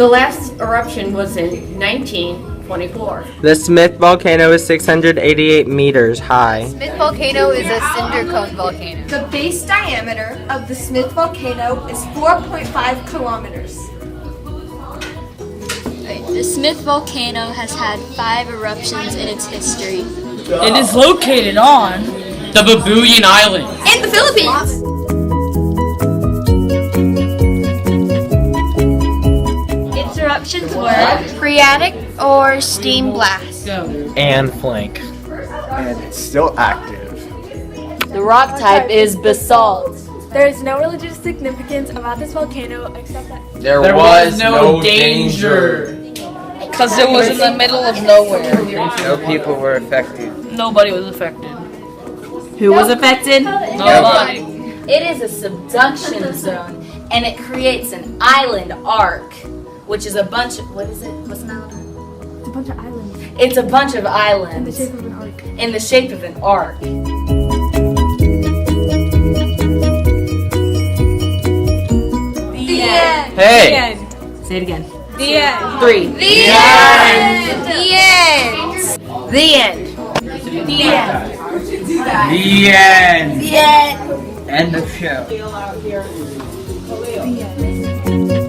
The last eruption was in 1924. The Smith Volcano is 688 meters high. Smith Volcano is a cinder cone volcano. The base diameter of the Smith Volcano is 4.5 kilometers. The Smith Volcano has had 5 eruptions in its history. It is located on the Babuyan Island In the Philippines. Its eruptions were phreatic or steam blast. And flank. And it's still active. The rock type is basalt. There is no religious significance about this volcano except that there was no danger. because it was in the middle of nowhere. No people were affected. Nobody was affected. Who was affected? Nobody. It is a subduction zone, and it creates an island arc, which is a bunch of, what is it? What's an island? it's a bunch of islands It's a bunch of in the islands shape of an arc. in the shape of an arc. The end. Hey! Say it again. The end. 3. The end. The end. The end. The end. The end! The end. End of show. The end.